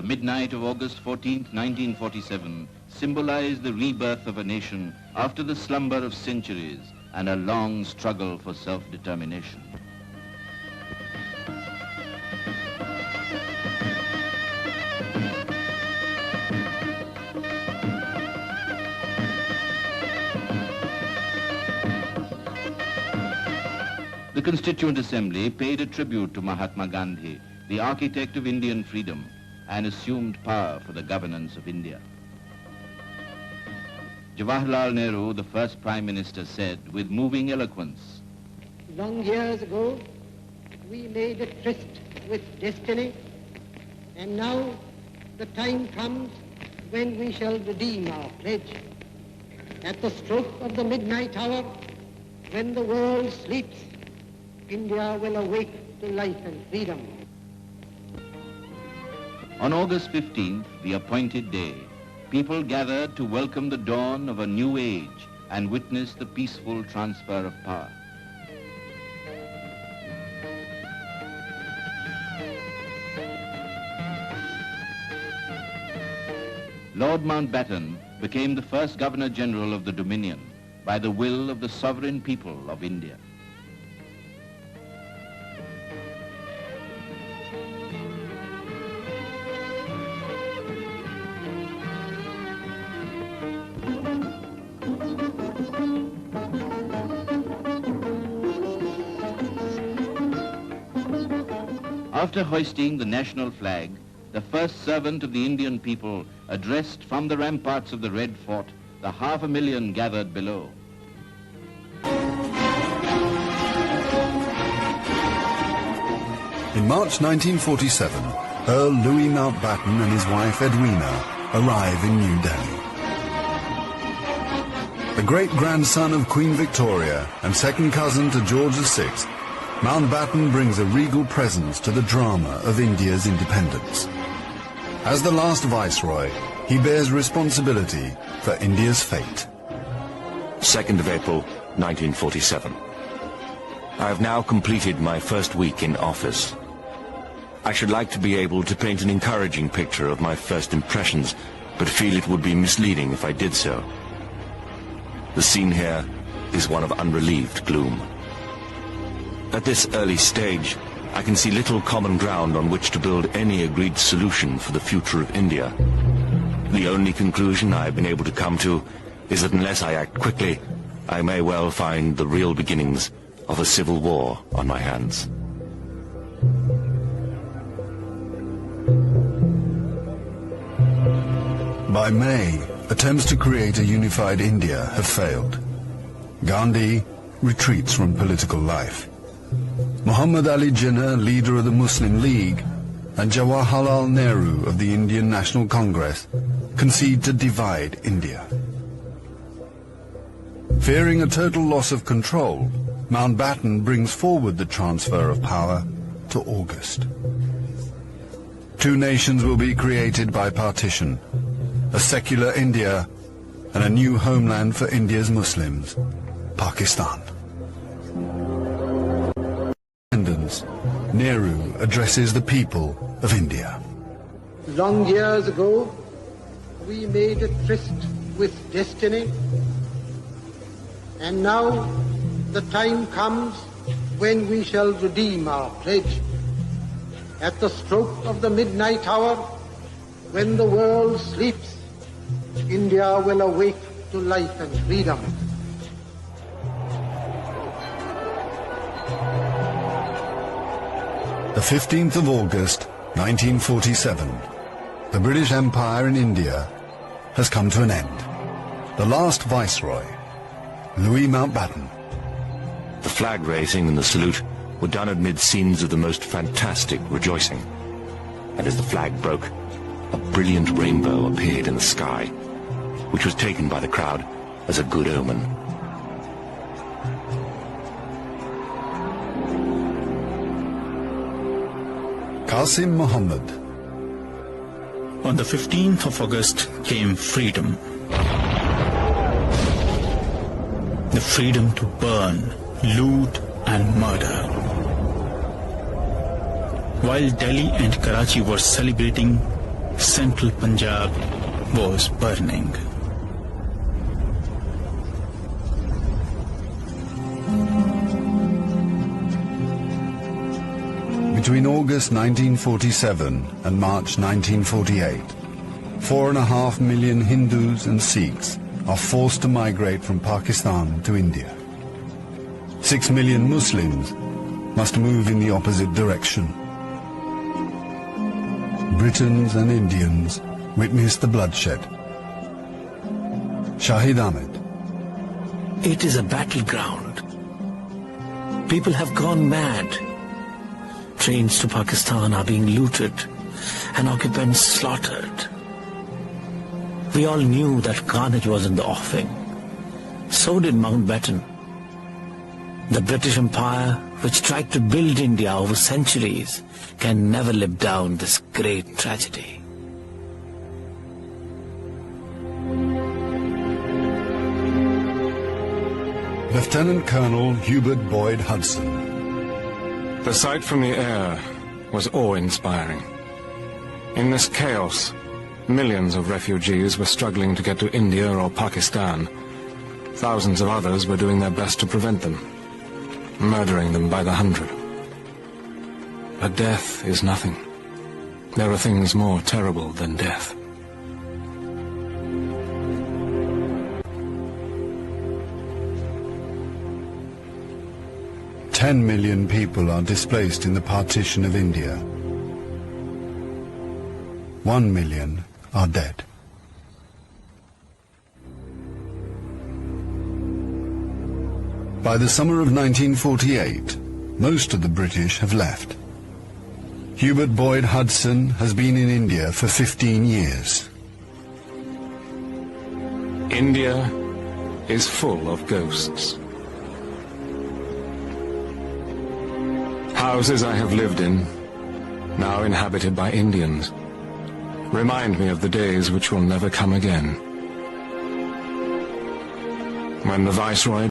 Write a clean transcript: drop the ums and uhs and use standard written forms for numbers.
The midnight of August 14, 1947, symbolized the rebirth of a nation after the slumber of centuries and a long struggle for self-determination. The Constituent Assembly paid a tribute to Mahatma Gandhi, the architect of Indian freedom, and assumed power for the governance of India. Jawaharlal Nehru, the first Prime Minister, said with moving eloquence, "Long years ago, we made a tryst with destiny, and now the time comes when we shall redeem our pledge. At the stroke of the midnight hour, when the world sleeps, India will awake to life and freedom." On August 15th, the appointed day, people gathered to welcome the dawn of a new age and witness the peaceful transfer of power. Lord Mountbatten became the first Governor-General of the Dominion by the will of the sovereign people of India. After hoisting the national flag, the first servant of the Indian people addressed from the ramparts of the Red Fort the 500,000 gathered below. In March 1947, Earl Louis Mountbatten and his wife Edwina arrive in New Delhi. The great-grandson of Queen Victoria and second cousin to George VI, Mountbatten brings a regal presence to the drama of India's independence. As the last Viceroy, he bears responsibility for India's fate. 2nd of April, 1947. I have now completed my first week in office. I should like to be able to paint an encouraging picture of my first impressions, but feel it would be misleading if I did so. The scene here is one of unrelieved gloom. At this early stage, I can see little common ground on which to build any agreed solution for the future of India. The only conclusion I have been able to come to is that unless I act quickly, I may well find the real beginnings of a civil war on my hands. By May, attempts to create a unified India have failed. Gandhi retreats from political life. Muhammad Ali Jinnah, leader of the Muslim League, and Jawaharlal Nehru of the Indian National Congress concede to divide India. Fearing a total loss of control, Mountbatten brings forward the transfer of power to August. Two nations will be created by partition, a secular India and a new homeland for India's Muslims, Pakistan. Nehru addresses the people of India. Long years ago, we made a tryst with destiny, and now the time comes when we shall redeem our pledge. At the stroke of the midnight hour, when the world sleeps, India will awake to life and freedom. The 15th of August, 1947, the British Empire in India has come to an end. The last Viceroy, Louis Mountbatten. The flag raising and the salute were done amid scenes of the most fantastic rejoicing. And as the flag broke, a brilliant rainbow appeared in the sky, which was taken by the crowd as a good omen. Qasim Muhammad. On the 15th of August came freedom. The freedom to burn, loot and murder. While Delhi and Karachi were celebrating, Central Punjab was burning. Between August 1947 and March 1948, 4.5 million Hindus and Sikhs are forced to migrate from Pakistan to India. 6 million Muslims must move in the opposite direction. Britons and Indians witnessed the bloodshed. Shahid Ahmed. It is a battleground. People have gone mad. Trains to Pakistan are being looted and occupants slaughtered. We all knew that carnage was in the offing. So did Mountbatten. The British Empire, which tried to build India over centuries, can never live down this great tragedy. Lieutenant Colonel Hubert Boyd Hudson. The sight from the air was awe-inspiring. In this chaos, millions of refugees were struggling to get to India or Pakistan. Thousands of others were doing their best to prevent them, murdering them by the hundred. But death is nothing. There are things more terrible than death. "10 million people are displaced in the partition of India. 1 million are dead." By the summer of 1948, most of the British have left. Hubert Boyd Hudson has been in India for 15 years. India is full of ghosts. Houses I have lived in, now inhabited by Indians, remind me of the days which will never come again. When the Viceroy